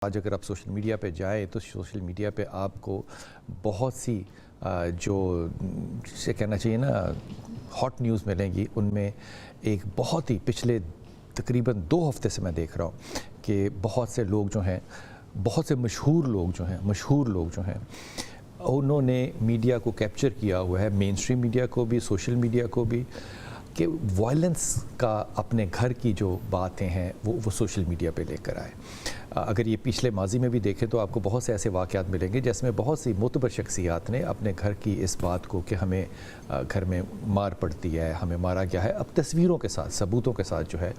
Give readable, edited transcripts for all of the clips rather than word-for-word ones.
آج اگر آپ سوشل میڈیا پہ جائیں تو سوشل میڈیا پہ آپ کو بہت سی جو سے کہنا چاہیے نا ہاٹ نیوز ملیں گی. ان میں ایک بہت ہی پچھلے تقریباً 2 ہفتے سے میں دیکھ رہا ہوں کہ بہت سے لوگ جو ہیں, بہت سے مشہور لوگ جو ہیں انہوں نے میڈیا کو کیپچر کیا ہوا ہے, مین اسٹریم میڈیا کو بھی, سوشل میڈیا کو بھی, کہ وائلنس کا اپنے گھر کی جو باتیں ہیں وہ سوشل میڈیا پہ لے کر آئے. اگر یہ پچھلے ماضی میں بھی دیکھیں تو آپ کو بہت سے ایسے واقعات ملیں گے جس میں بہت سی معتبر شخصیات نے اپنے گھر کی اس بات کو کہ ہمیں گھر میں مار پڑتی ہے, ہمیں مارا گیا ہے, اب تصویروں کے ساتھ, ثبوتوں کے ساتھ جو ہے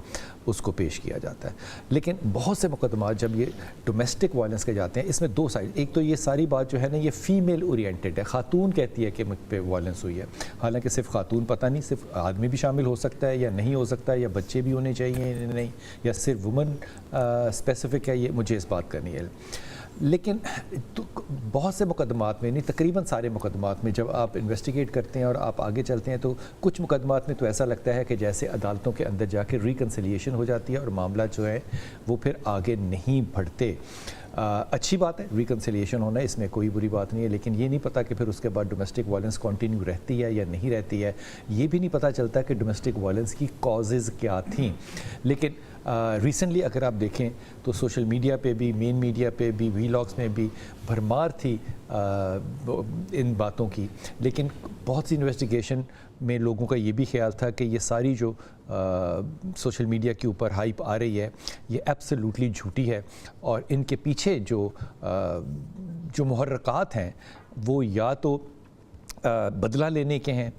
اس کو پیش کیا جاتا ہے. لیکن بہت سے مقدمات جب یہ ڈومیسٹک وائلنس کے جاتے ہیں, اس میں 2 سائڈ. ایک تو یہ ساری بات جو ہے نا یہ فیمیل اورینٹڈ ہے, خاتون کہتی ہے کہ مجھ پہ وائلنس ہوئی ہے, حالانکہ صرف خاتون پتہ نہیں, صرف آدمی بھی شامل ہو سکتا ہے یا نہیں ہو سکتا ہے, یا بچے بھی ہونے چاہیے نہیں, یا صرف وومن اسپیسیفک ہے, یہ مجھے اس بات کا نہیں ہے. لیکن بہت سے مقدمات میں, نہیں تقریباً سارے مقدمات میں جب آپ انویسٹیگیٹ کرتے ہیں اور آپ آگے چلتے ہیں تو کچھ مقدمات میں تو ایسا لگتا ہے کہ جیسے عدالتوں کے اندر جا کے ریکنسیلیشن ہو جاتی ہے اور معاملہ جو ہے وہ پھر آگے نہیں بڑھتے. اچھی بات ہے ریکنسیلیشن ہونا, اس میں کوئی بری بات نہیں ہے, لیکن یہ نہیں پتہ کہ پھر اس کے بعد ڈومیسٹک وائلنس کنٹینیو رہتی ہے یا نہیں رہتی ہے. یہ بھی نہیں پتہ چلتا کہ ڈومیسٹک وائلنس کی کازز کیا تھیں. لیکن ریسنٹلی اگر آپ دیکھیں تو سوشل میڈیا پہ بھی, مین میڈیا پہ بھی, ویلاگس میں بھی بھرمار تھی ان باتوں کی. لیکن بہت سی انویسٹیگیشن میں لوگوں کا یہ بھی خیال تھا کہ یہ ساری جو سوشل میڈیا کے اوپر ہائپ آ رہی ہے یہ ایبسلیوٹلی جھوٹی ہے, اور ان کے پیچھے جو محرکات ہیں وہ یا تو بدلہ لینے کے ہیں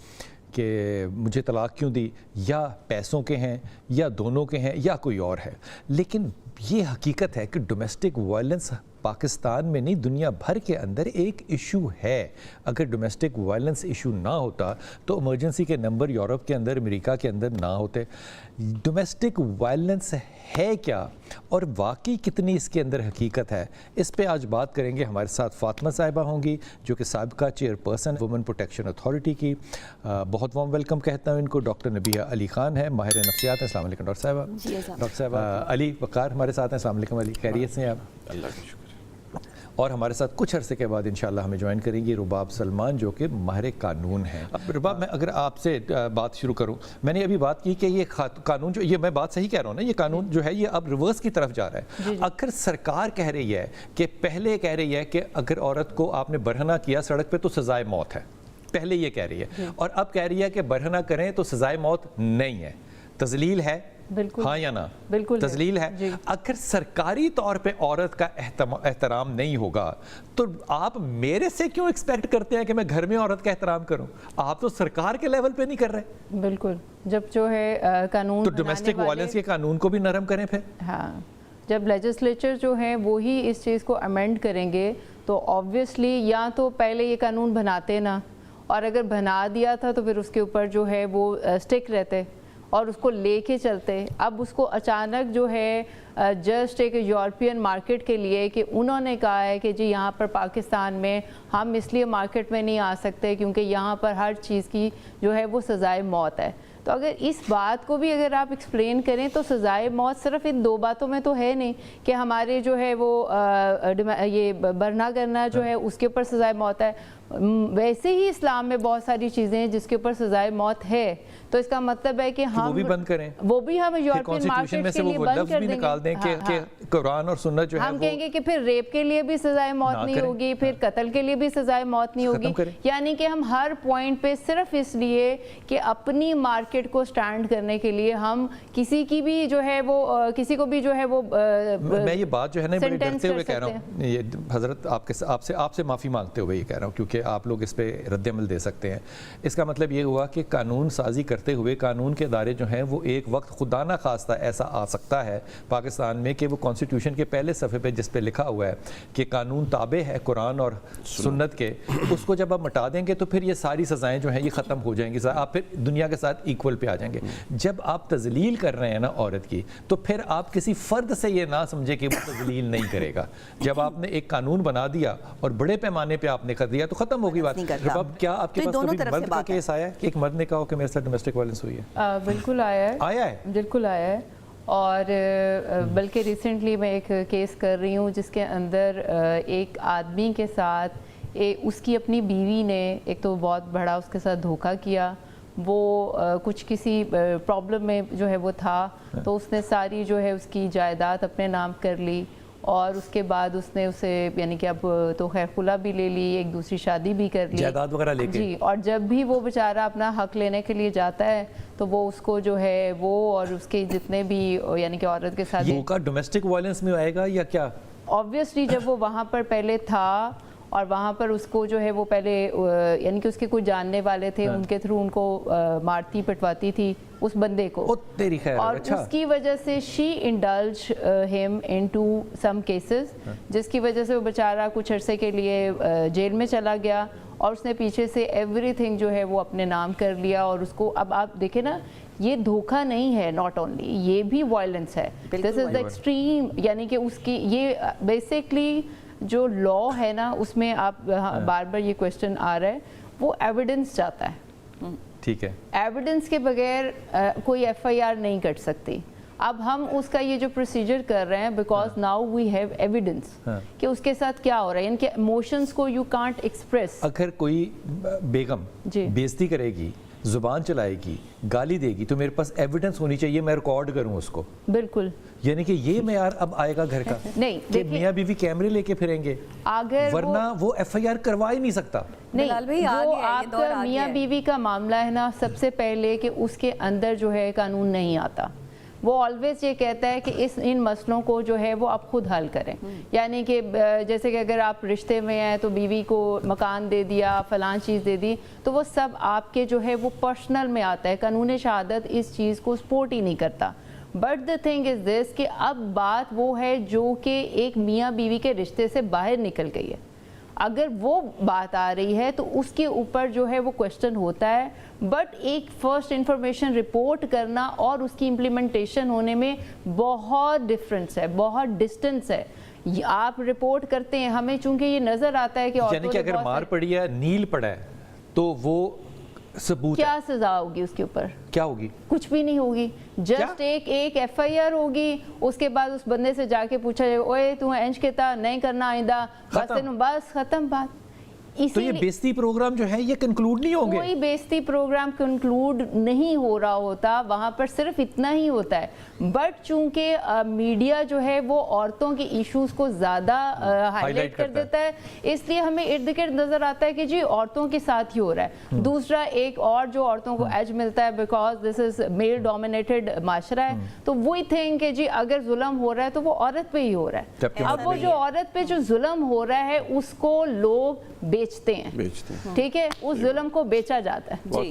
کہ مجھے طلاق کیوں دی, یا پیسوں کے ہیں, یا دونوں کے ہیں, یا کوئی اور ہے. لیکن یہ حقیقت ہے کہ ڈومیسٹک وائلنس پاکستان میں نہیں دنیا بھر کے اندر ایک ایشو ہے. اگر ڈومیسٹک وائلنس ایشو نہ ہوتا تو ایمرجنسی کے نمبر یورپ کے اندر, امریکہ کے اندر نہ ہوتے. ڈومیسٹک وائلنس ہے کیا اور واقعی کتنی اس کے اندر حقیقت ہے, اس پہ آج بات کریں گے. ہمارے ساتھ فاطمہ صاحبہ ہوں گی جو کہ سابقہ چیئرپرسن وومن پروٹیکشن اتھارٹی کی. بہت وارم ویلکم کہتا ہوں ان کو. ڈاکٹر نبیہ علی خان ہے, ماہر نفسیات ہیں. السلام علیکم ڈاکٹر صاحبہ. ڈاکٹر صاحبہ علی وقار ہمارے ساتھ ہیں. السلام علیکم علی, خیریت سے ہیں آپ؟ اللہ کا شکر. اور ہمارے ساتھ کچھ عرصے کے بعد انشاءاللہ ہمیں جوائن کریں گی رباب سلمان جو کہ ماہر قانون ہیں. اب رباب, میں اگر آپ سے بات شروع کروں, میں نے ابھی بات کی کہ یہ قانون جو, یہ میں بات صحیح کہہ رہا ہوں نا, یہ قانون جو ہے یہ اب ریورس کی طرف جا رہا ہے. اگر سرکار کہہ رہی ہے کہ پہلے کہہ رہی ہے کہ اگر عورت کو آپ نے برہنہ کیا سڑک پہ تو سزائے موت ہے, پہلے یہ کہہ رہی ہے, اور اب کہہ رہی ہے کہ برہنہ کریں تو سزائے موت نہیں ہے, تذلیل ہے, بالکل ہاں یا نا؟ بالکل تذلیل ہے. اگر سرکاری طور پہ عورت کا احترام نہیں ہوگا تو آپ میرے سے کیوں ایکسپیکٹ کرتے ہیں کہ میں گھر میں عورت کا احترام کروں؟ آپ تو سرکار کے لیول پہ نہیں کر رہے. بالکل, جب جو ہے قانون تو ڈومیسٹک وائلنس کے قانون کو بھی نرم کریں پھر. ہاں, جب لیجسلیچر جو ہیں وہی اس چیز کو امینڈ کریں گے تو آبویسلی یا تو پہلے یہ قانون بناتے نا, اور اگر بنا دیا تھا تو پھر اس کے اوپر جو ہے وہ سٹک رہتے اور اس کو لے کے چلتے. اب اس کو اچانک جو ہے جسٹ ایک یورپین مارکیٹ کے لیے کہ انہوں نے کہا ہے کہ جی یہاں پر پاکستان میں ہم اس لیے مارکیٹ میں نہیں آ سکتے کیونکہ یہاں پر ہر چیز کی جو ہے وہ سزائے موت ہے. تو اگر اس بات کو بھی اگر آپ ایکسپلین کریں تو سزائے موت صرف ان 2 باتوں میں تو ہے نہیں کہ ہمارے جو ہے وہ یہ برہنہ کرنا جو ہے اس کے اوپر سزائے موت ہے. ویسے ہی اسلام میں بہت ساری چیزیں ہیں جس کے اوپر سزائے موت ہے. تو اس کا مطلب ہے کہ ہم وہ بھی بند کریں, وہ بھی ہم یورپین مارکیٹ کے لیے بند کر دیں گے. کہ قرآن اور سنت جو ہے ہم کہیں گے کہ پھر ریپ کے لیے بھی سزائے موت نہیں ہوگی, پھر قتل کے لیے بھی سزائے موت نہیں ہوگی. یعنی کہ ہم ہر پوائنٹ پہ صرف اس لیے کہ اپنی مارکیٹ کو سٹینڈ کرنے کے لیے ہم کسی کی بھی جو ہے وہ کسی کو بھی جو ہے وہ میں یہ بات جو ہے نا بڑے ڈرتے ہوئے کہہ رہا ہوں, یہ حضرت آپ سے معافی مانگتے ہوئے یہ کہہ رہا ہوں کیونکہ آپ لوگ اس پہ رد عمل دے سکتے ہیں. اس کا مطلب یہ ہوا کہ قانون سازی کرتے ہوئے قانون کے ادارے جو ہیں وہ ایک وقت خدا نہ خواستہ ایسا آ سکتا ہے پاکستان میں کہ وہ کانسٹیٹیوشن کے پہلے صفحے پہ جس پہ لکھا ہوا ہے کہ قانون تابع ہے قرآن اور سنت کے, اس کو جب آپ مٹا دیں گے تو پھر یہ ساری سزائیں جو ہیں یہ ختم ہو جائیں گی, آپ پھر دنیا کے ساتھ ایکول پہ آ جائیں گے. جب آپ تذلیل کر رہے ہیں نا عورت کی تو پھر آپ کسی فرد سے یہ نہ سمجھے کہ وہ تذلیل نہیں کرے گا. جب آپ نے ایک قانون بنا دیا اور بڑے پیمانے پہ آپ نے کر دیا تو ختم ہوگی بات. رباب, کیا آپ کے پاس کبھی مرد کا کیس آیا ہے کہ ایک مرد نے کہا کہ میرے ساتھ ڈومیسٹک وائلنس ہوئی ہے؟ بالکل آیا ہے, آیا ہے, بالکل آیا ہے. اور بلکہ ریسنٹلی میں ایک کیس کر رہی ہوں جس کے اندر ایک آدمی کے ساتھ اس کی اپنی بیوی نے ایک تو بہت بڑا اس کے ساتھ دھوکہ کیا. وہ کچھ کسی پرابلم میں جو ہے وہ تھا تو اس نے ساری جو ہے اس کی جائیداد اپنے نام کر لی, اور اس کے بعد اس نے اسے یعنی کہ اب تو خیر خلا بھی لے لی, ایک دوسری شادی بھی کر لی, جائیداد وغیرہ لے کے. جی, اور جب بھی وہ بیچارہ اپنا حق لینے کے لیے جاتا ہے تو وہ اس کو جو ہے وہ اور اس کے جتنے بھی یعنی کہ عورت کے ساتھ یہ کا ڈومیسٹک وائلنس میں آئے گا یا کیا؟ آبویسلی جب وہ وہاں پر پہلے تھا اور وہاں پر اس کو جو ہے وہ پہلے یعنی کہ اس کے کوئی جاننے والے تھے, ان کے تھرو ان کو مارتی پٹواتی تھی اس بندے کو, اور اس کی وجہ سے she indulged him into some cases, جس کی وجہ سے وہ بیچارہ کچھ عرصے کے لیے جیل میں چلا گیا, اور اس نے پیچھے سے ایوری تھنگ جو ہے وہ اپنے نام کر لیا. اور اس کو اب آپ دیکھیں نا, یہ دھوکہ نہیں ہے, ناٹ اونلی یہ بھی وائلنس ہے, دس از دا ایکسٹریم. یعنی کہ اس کی یہ بیسکلی جو لا ہے نا اس میں آپ بار بار یہ کویسچن آ رہا ہے, وہ ایویڈنس چاہتا ہے. ٹھیک ہے, ایویڈنس کے بغیر کوئی ایف آئی آر نہیں کٹ سکتی. اب ہم اس کا یہ جو پروسیجر کر رہے ہیں because now we have evidence کہ اس کے ساتھ کیا ہو رہا ہے, یعنی کہ ایموشنس کو یو کانٹ ایکسپریس. اگر کوئی بیگم بےزتی کرے گی, زبان چلائے گی, گالی دے گی, تو میرے پاس ایویڈنس ہونی چاہیے, میں ریکارڈ کروں اس کو. بالکل, یعنی کہ یہ معیار اب آئے گا گھر کا نہیں کہ میاں بیوی کیمرے لے کے پھریں گے, ورنہ وہ ایف آئی آر کروا ہی نہیں سکتا. نہیں, وہ آپ کا میاں بیوی کا معاملہ ہے نا, سب سے پہلے کہ اس کے اندر جو ہے قانون نہیں آتا. وہ آلویز یہ کہتا ہے کہ ان مسئلوں کو جو ہے وہ آپ خود حل کریں. یعنی کہ جیسے کہ اگر آپ رشتے میں ہیں تو بیوی کو مکان دے دیا, فلاں چیز دے دی, تو وہ سب آپ کے جو ہے وہ پرسنل میں آتا ہے. قانون شہادت اس چیز کو سپورٹ ہی نہیں کرتا. بٹ دا تھنگ از دس کہ اب بات وہ ہے جو کہ ایک میاں بیوی کے رشتے سے باہر نکل گئی ہے. اگر وہ بات آ رہی ہے تو اس کے اوپر جو ہے وہ کویسچن ہوتا ہے. بٹ ایک فرسٹ انفارمیشن رپورٹ کرنا اور اس کی امپلیمنٹیشن ہونے میں بہت ڈفرینس ہے, بہت ڈسٹنس ہے. آپ رپورٹ کرتے ہیں, ہمیں چونکہ یہ نظر آتا ہے کہ یعنی کہ اگر مار پڑی ہے, نیل پڑا ہے, تو وہ ثبوت کیا سزا ہوگی اس کے اوپر؟ کیا ہوگی؟ کچھ بھی نہیں ہوگی. جسٹ ایک ایف آئی آر ہوگی, اس کے بعد اس بندے سے جا کے پوچھا جائے اوے تو انج کہتا نہیں کرنا آئندہ, بس ختم بات. تو یہ بیزتی پروگرام جو ہے یہ کنکلوڈ نہیں ہوں گے؟ کوئی بیزتی پروگرام کنکلوڈ نہیں ہو رہا ہوتا, وہاں پر صرف اتنا ہی ہوتا ہے. بٹ چونکہ میڈیا جو ہے وہ عورتوں کی ایشوز کو زیادہ ہائی لائٹ کر دیتا ہے, اس لیے ہمیں ارد گرد نظر آتا ہے کہ جی عورتوں کے ساتھ ہی ہو رہا ہے. دوسرا ایک اور جو عورتوں کو ایج ملتا ہے because this is male dominated معاشرہ ہے, تو وہی تھنک کہ جی اگر ظلم ہو رہا ہے تو وہ عورت پہ ہی ہو رہا ہے. اب وہ جو عورت پہ جو ظلم ہو رہا ہے اس کو لوگ بیچتے ہیں, ٹھیک ہے, اس ظلم کو بیچا جاتا ہے.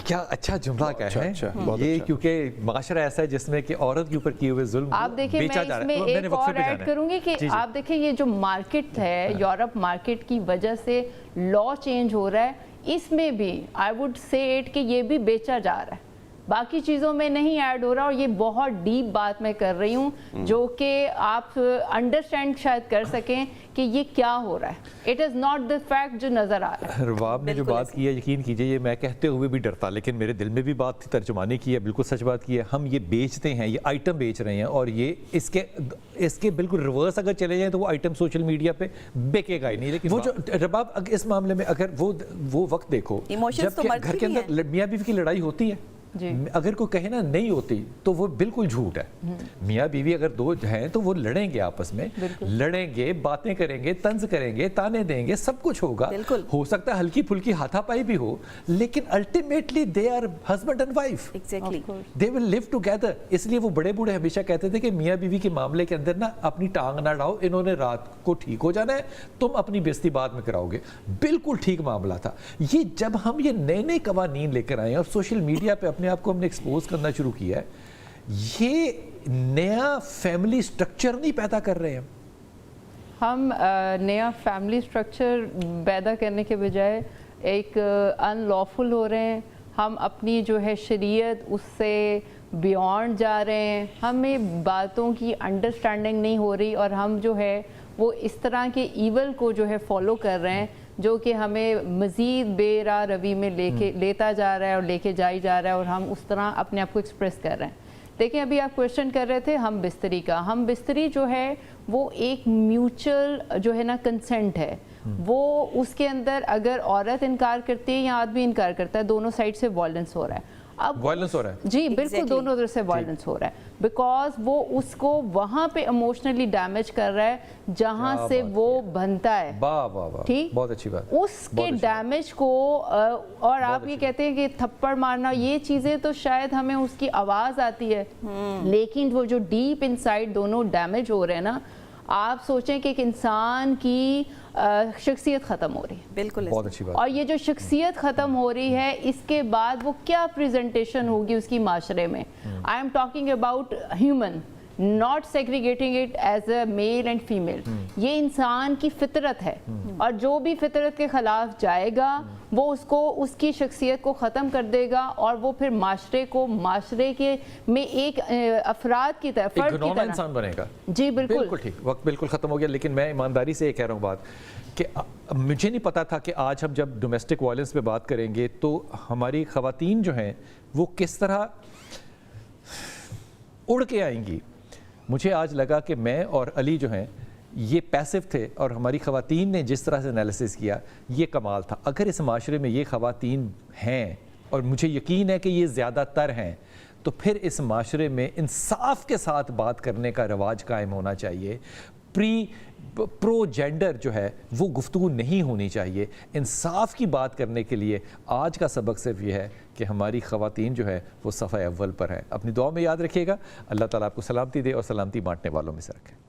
کیا اچھا جملہ کیا ہے یہ, کیونکہ معاشرہ ایسا ہے جس میں کہ عورت کے اوپر کیے ہوئے ظلم آپ دیکھیں, میں اس میں ایک اور ایڈ کروں گی کہ آپ دیکھیں یہ جو مارکیٹ ہے, یورپ مارکیٹ کی وجہ سے لا چینج ہو رہا ہے, اس میں بھی آئی وڈ سے اٹ کہ یہ بھی بیچا جا رہا ہے, باقی چیزوں میں نہیں ایڈ ہو رہا. اور یہ بہت ڈیپ بات میں کر رہی ہوں جو کہ آپ انڈرسٹینڈ شاید کر سکیں کہ یہ کیا ہو رہا ہے. It is not the fact جو نظر آ رہا ہے. رواب نے جو بات کی ہے, یقین کیجئے یہ میں کہتے ہوئے بھی ڈرتا, لیکن میرے دل میں بھی بات تھی, ترجمانی کی ہے, بالکل سچ بات کی ہے. ہم یہ بیچتے ہیں, یہ آئٹم بیچ رہے ہیں, اور یہ اس کے بالکل ریورس اگر چلے جائیں تو وہ آئٹم سوشل میڈیا پہ بیکے گا ہی نہیں. لیکن وہ جو رباب اس معاملے میں اگر وہ وقت دیکھو جب گھر کے اندر میاں بیوی کی لڑائی ہوتی ہے, اگر کوئی کہے نا نہیں ہوتی تو وہ بالکل جھوٹ ہے. میاں بیوی اگر دو ہیں تو وہ لڑیں گے, آپس میں لڑیں گے, باتیں کریں گے, طنز کریں گے, تانے دیں گے, سب کچھ ہوگا. ہو سکتا ہے ہلکی پھلکی ہاتھا پائی بھی ہو, لیکن ultimately they are husband and wife, they will live together. اس لیے وہ بڑے بوڑھے ہمیشہ کہتے تھے کہ میاں بیوی کے معاملے کے اندر نا اپنی ٹانگ نہ ڈاؤ, انہوں نے رات کو ٹھیک ہو جانا ہے, تم اپنی بیزتی بعد میں کراؤ گے. بالکل ٹھیک معاملہ تھا. یہ جب ہم یہ نئے نئے قوانین لے کر آئے اور سوشل میڈیا پہ اپنے آپ کو ہم نے ایکسپوز کرنا شروع کیا ہے, یہ نیا فیملی سٹرکچر نہیں پیدا کر رہے ہیں ہم. نیا فیملی سٹرکچر پیدا کرنے کے بجائے ایک ان لافل ہو رہے ہیں. ہم اپنی جو ہے شریعت اس سے بیونڈ جا رہے ہیں, ہمیں باتوں کی انڈرسٹینڈنگ نہیں ہو رہی, اور ہم جو ہے وہ اس طرح کے ایول کو جو ہے فالو کر رہے ہیں جو کہ ہمیں مزید بے راہ روی میں لیتا جا رہا ہے اور لے کے جائی جا رہا ہے, اور ہم اس طرح اپنے آپ کو ایکسپریس کر رہے ہیں. دیکھیں ابھی آپ کویشچن کر رہے تھے ہم بستری کا. ہم بستری جو ہے وہ ایک میوچل جو ہے نا کنسنٹ ہے, وہ اس کے اندر اگر عورت انکار کرتی ہے یا آدمی انکار کرتا ہے, دونوں سائڈ سے وائلنس ہو رہا ہے. اب وائلنس ہو رہا ہے جی بالکل دونوں طرف سے وائلنس ہو رہا ہے, بیکاز وہ اس کو وہاں پہ ایموشنلی ڈیمیج کر رہا ہے جہاں سے وہ بنتا ہے. ٹھیک, بہت اچھی بات. اس کے ڈیمیج کو اور آپ یہ کہتے ہیں کہ تھپڑ مارنا, یہ چیزیں تو شاید ہمیں اس کی آواز آتی ہے, لیکن وہ جو ڈیپ انسائڈ دونوں ڈیمیج ہو رہے ہیں نا, آپ سوچیں کہ ایک انسان کی شخصیت ختم ہو رہی ہے. بالکل بہت اچھی بات. اور یہ جو شخصیت ختم ہو رہی ہے, اس کے بعد وہ کیا پریزنٹیشن ہوگی اس کی معاشرے میں. I am talking about human, not segregating it as a male and female. یہ انسان کی فطرت ہے, اور جو بھی فطرت کے خلاف جائے گا وہ اس کو اس کی شخصیت کو ختم کر دے گا, اور وہ پھر معاشرے کے میں ایک افراد کی طرح, فرد کی طرح انسان بنے گا. جی بالکل ٹھیک, وقت بالکل ختم ہو گیا, لیکن میں ایمانداری سے یہ کہہ رہا ہوں بات کہ مجھے نہیں پتا تھا کہ آج ہم جب ڈومیسٹک وائلنس پہ بات کریں گے تو ہماری خواتین جو ہیں وہ کس طرح اڑ کے آئیں گی. مجھے آج لگا کہ میں اور علی جو ہیں یہ پیسو تھے, اور ہماری خواتین نے جس طرح سے انالیسس کیا یہ کمال تھا. اگر اس معاشرے میں یہ خواتین ہیں, اور مجھے یقین ہے کہ یہ زیادہ تر ہیں, تو پھر اس معاشرے میں انصاف کے ساتھ بات کرنے کا رواج قائم ہونا چاہیے. پرو جینڈر جو ہے وہ گفتگو نہیں ہونی چاہیے. انصاف کی بات کرنے کے لیے آج کا سبق صرف یہ ہے کہ ہماری خواتین جو ہے وہ صفحہ اول پر ہیں. اپنی دعا میں یاد رکھیے گا. اللہ تعالیٰ آپ کو سلامتی دے اور سلامتی بانٹنے والوں میں سے رکھے.